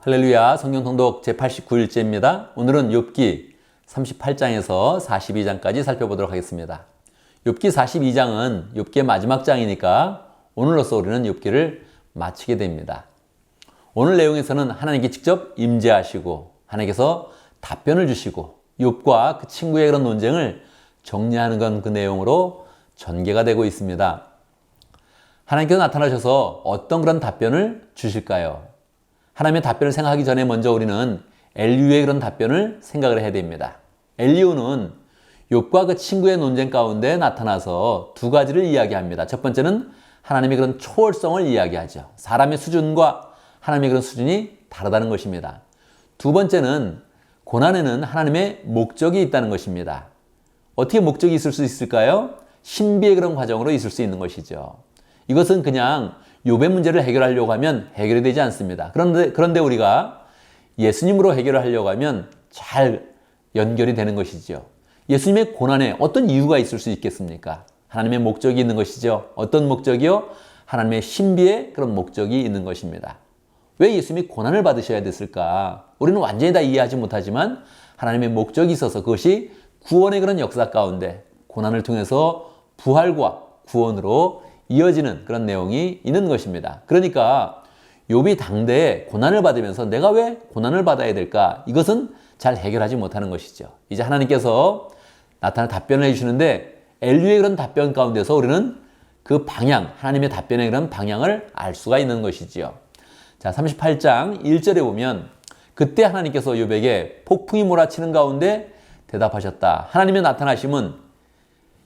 할렐루야, 성경 통독 제89일째입니다. 오늘은 욥기 38장에서 42장까지 살펴보도록 하겠습니다. 욥기 42장은 욥기의 마지막 장이니까 오늘로써 우리는 욥기를 마치게 됩니다. 오늘 내용에서는 하나님께 직접 임재하시고 하나님께서 답변을 주시고 욥과 그 친구의 그런 논쟁을 정리하는 건 그 내용으로 전개가 되고 있습니다. 하나님께서 나타나셔서 어떤 그런 답변을 주실까요? 하나님의 답변을 생각하기 전에 먼저 우리는 엘리후의 그런 답변을 생각을 해야 됩니다. 엘리후는 욥과 그 친구의 논쟁 가운데 나타나서 두 가지를 이야기합니다. 첫 번째는 하나님의 그런 초월성을 이야기하죠. 사람의 수준과 하나님의 그런 수준이 다르다는 것입니다. 두 번째는 고난에는 하나님의 목적이 있다는 것입니다. 어떻게 목적이 있을 수 있을까요? 신비의 그런 과정으로 있을 수 있는 것이죠. 이것은 그냥 욥의 문제를 해결하려고 하면 해결이 되지 않습니다. 그런데 우리가 예수님으로 해결을 하려고 하면 잘 연결이 되는 것이죠. 예수님의 고난에 어떤 이유가 있을 수 있겠습니까? 하나님의 목적이 있는 것이죠. 어떤 목적이요? 하나님의 신비의 그런 목적이 있는 것입니다. 왜 예수님이 고난을 받으셔야 됐을까? 우리는 완전히 다 이해하지 못하지만 하나님의 목적이 있어서 그것이 구원의 그런 역사 가운데 고난을 통해서 부활과 구원으로 이어지는 그런 내용이 있는 것입니다. 그러니까 욥이 당대에 고난을 받으면서 내가 왜 고난을 받아야 될까? 이것은 잘 해결하지 못하는 것이죠. 이제 하나님께서 나타나 답변을 해주시는데 엘리후의 그런 답변 가운데서 우리는 그 방향, 하나님의 답변의 그런 방향을 알 수가 있는 것이지요. 자, 38장 1절에 보면 그때 하나님께서 욥에게 폭풍이 몰아치는 가운데 대답하셨다. 하나님의 나타나심은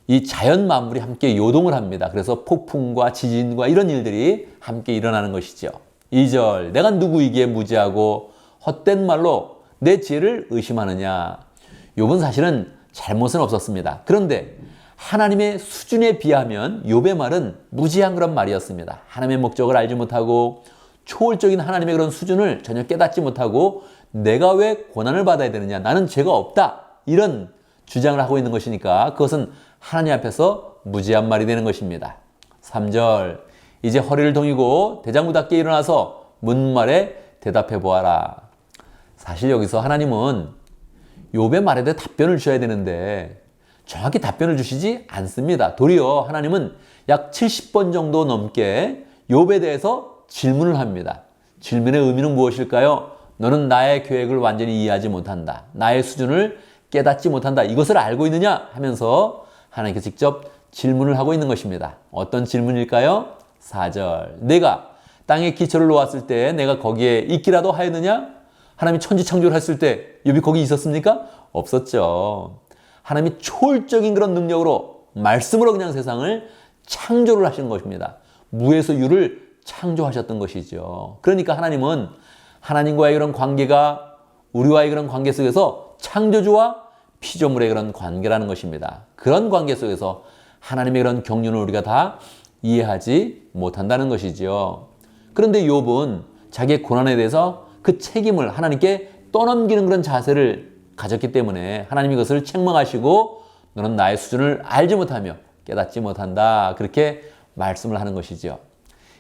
이 자연 만물이 함께 요동을 합니다. 그래서 폭풍과 지진과 이런 일들이 함께 일어나는 것이죠. 2절, 내가 누구이기에 무지하고 헛된 말로 내 지혜를 의심하느냐. 욥은 사실은 잘못은 없었습니다. 그런데 하나님의 수준에 비하면 욥의 말은 무지한 그런 말이었습니다. 하나님의 목적을 알지 못하고 초월적인 하나님의 그런 수준을 전혀 깨닫지 못하고 내가 왜 고난을 받아야 되느냐. 나는 죄가 없다. 이런 주장을 하고 있는 것이니까 그것은 하나님 앞에서 무지한 말이 되는 것입니다. 3절, 이제 허리를 동이고 대장부답게 일어나서 묻는 말에 대답해 보아라. 사실 여기서 하나님은 욥의 말에 대해 답변을 주셔야 되는데 정확히 답변을 주시지 않습니다. 도리어 하나님은 약 70번 정도 넘게 욥에 대해서 질문을 합니다. 질문의 의미는 무엇일까요? 너는 나의 계획을 완전히 이해하지 못한다. 나의 수준을 깨닫지 못한다. 이것을 알고 있느냐? 하면서 하나님께서 직접 질문을 하고 있는 것입니다. 어떤 질문일까요? 4절. 내가 땅에 기초를 놓았을 때 내가 거기에 있기라도 하였느냐? 하나님이 천지창조를 했을 때 욥이 거기 있었습니까? 없었죠. 하나님이 초월적인 그런 능력으로 말씀으로 그냥 세상을 창조를 하신 것입니다. 무에서 유를 창조하셨던 것이죠. 그러니까 하나님은 하나님과의 그런 관계가 우리와의 그런 관계 속에서 창조주와 피조물의 그런 관계라는 것입니다. 그런 관계 속에서 하나님의 그런 경륜을 우리가 다 이해하지 못한다는 것이죠. 그런데 욥은 자기의 고난에 대해서 그 책임을 하나님께 떠넘기는 그런 자세를 가졌기 때문에 하나님이 그것을 책망하시고 너는 나의 수준을 알지 못하며 깨닫지 못한다. 그렇게 말씀을 하는 것이죠.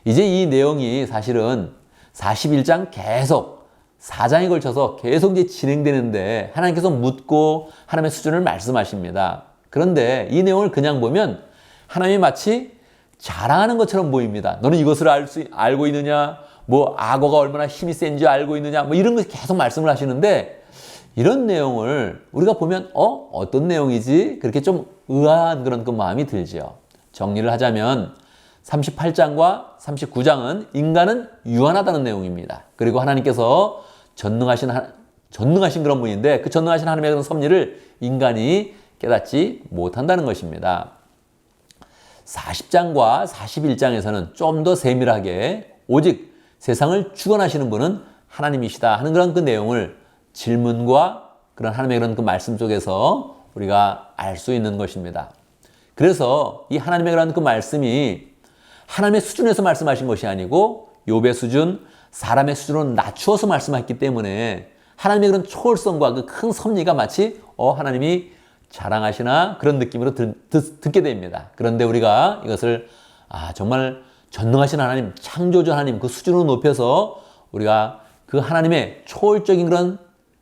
이제 이 내용이 사실은 41장 계속 4장에 걸쳐서 계속 이제 진행되는데 하나님께서 묻고 하나님의 수준을 말씀하십니다. 그런데 이 내용을 그냥 보면 하나님이 마치 자랑하는 것처럼 보입니다. 너는 이것을 알고 있느냐? 뭐 악어가 얼마나 힘이 센지 알고 있느냐? 뭐 이런 것 계속 말씀을 하시는데 이런 내용을 우리가 보면 어떤 내용이지? 그렇게 좀 의아한 그런 그 마음이 들죠. 정리를 하자면 38장과 39장은 인간은 유한하다는 내용입니다. 그리고 하나님께서 전능하신 그런 분인데 그 전능하신 하나님의 그런 섭리를 인간이 깨닫지 못한다는 것입니다. 40장과 41장에서는 좀 더 세밀하게 오직 세상을 주관하시는 분은 하나님이시다 하는 그런 그 내용을 질문과 그런 하나님의 그런 그 말씀 속에서 우리가 알 수 있는 것입니다. 그래서 이 하나님의 그런 그 말씀이 하나님의 수준에서 말씀하신 것이 아니고 욥의 수준, 사람의 수준으로 낮추어서 말씀했기 때문에 하나님의 그런 초월성과 그 큰 섭리가 마치 하나님이 자랑하시나 그런 느낌으로 듣게 됩니다. 그런데 우리가 이것을 정말 전능하신 하나님, 창조주 하나님 그 수준으로 높여서 우리가 그 그 하나님의 초월적인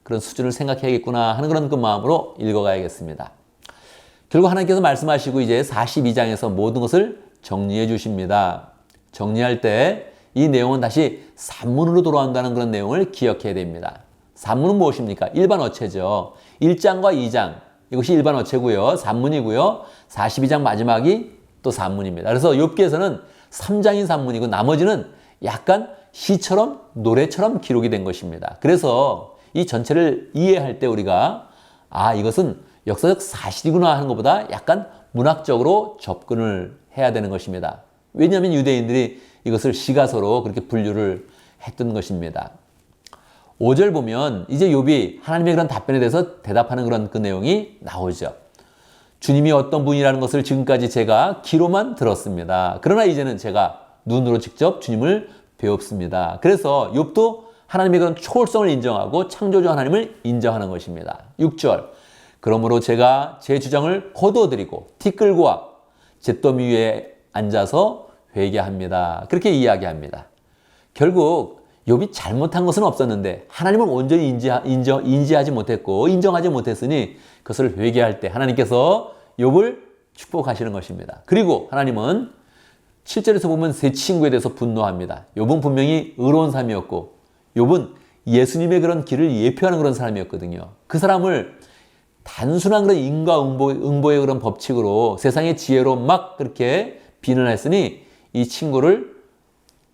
그런 수준을 생각해야겠구나 하는 그런 그 마음으로 읽어가야겠습니다. 결국 하나님께서 말씀하시고 이제 42장에서 모든 것을 정리해 주십니다. 정리할 때 이 내용은 다시 산문으로 돌아온다는 그런 내용을 기억해야 됩니다. 산문은 무엇입니까? 일반 어체죠. 1장과 2장 이것이 일반 어체고요. 산문이고요. 42장 마지막이 또 산문입니다. 그래서 욥기에서는 3장인 산문이고 나머지는 약간 시처럼 노래처럼 기록이 된 것입니다. 그래서 이 전체를 이해할 때 우리가 이것은 역사적 사실이구나 하는 것보다 약간 문학적으로 접근을 해야 되는 것입니다. 왜냐하면 유대인들이 이것을 시가서로 그렇게 분류를 했던 것입니다. 5절 보면 이제 욥이 하나님의 그런 답변에 대해서 대답하는 그런 그 내용이 나오죠. 주님이 어떤 분이라는 것을 지금까지 제가 귀로만 들었습니다. 그러나 이제는 제가 눈으로 직접 주님을 배웠습니다. 그래서 욥도 하나님의 그런 초월성을 인정하고 창조주 하나님을 인정하는 것입니다. 6절 그러므로 제가 제 주장을 거두어드리고 티끌과 잿더미 위에 앉아서 회개합니다. 그렇게 이야기합니다. 결국 욥이 잘못한 것은 없었는데 하나님을 온전히 인지하지 못했고 인정하지 못했으니 그것을 회개할 때 하나님께서 욥을 축복하시는 것입니다. 그리고 하나님은 7절에서 보면 세 친구에 대해서 분노합니다. 욥은 분명히 의로운 사람이었고 욥은 예수님의 그런 길을 예표하는 그런 사람이었거든요. 그 사람을 단순한 그런 인과응보의 그런 법칙으로 세상의 지혜로 막 그렇게 비난했으니 이 친구를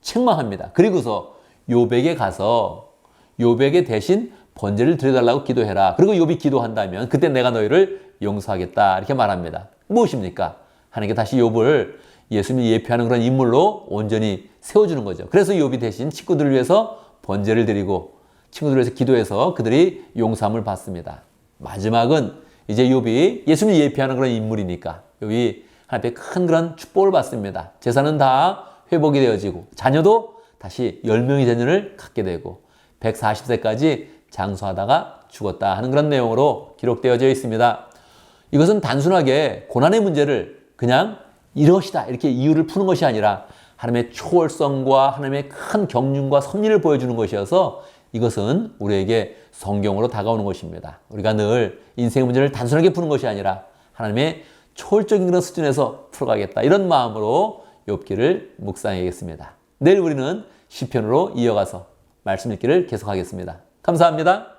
책망합니다. 그리고서 욥에게 가서 욥에게 대신 번제를 드려달라고 기도해라. 그리고 욥이 기도한다면 그때 내가 너희를 용서하겠다. 이렇게 말합니다. 무엇입니까? 하나님께 다시 욥을 예수님이 예표하는 그런 인물로 온전히 세워주는 거죠. 그래서 욥이 대신 친구들을 위해서 번제를 드리고 친구들을 위해서 기도해서 그들이 용서함을 받습니다. 마지막은 이제 욥이 예수님이 예표하는 그런 인물이니까 욥이 하나님의 큰 그런 축복을 받습니다. 재산은 다 회복이 되어지고 자녀도 다시 10명의 자녀를 갖게 되고 140세까지 장수하다가 죽었다 하는 그런 내용으로 기록되어져 있습니다. 이것은 단순하게 고난의 문제를 그냥 이것이다 이렇게 이유를 푸는 것이 아니라 하나님의 초월성과 하나님의 큰 경륜과 섭리를 보여주는 것이어서 이것은 우리에게 성경으로 다가오는 것입니다. 우리가 늘 인생의 문제를 단순하게 푸는 것이 아니라 하나님의 초월적인 그런 수준에서 풀어가겠다 이런 마음으로 욥기를 묵상하겠습니다. 내일 우리는 시편으로 이어가서 말씀 읽기를 계속하겠습니다. 감사합니다.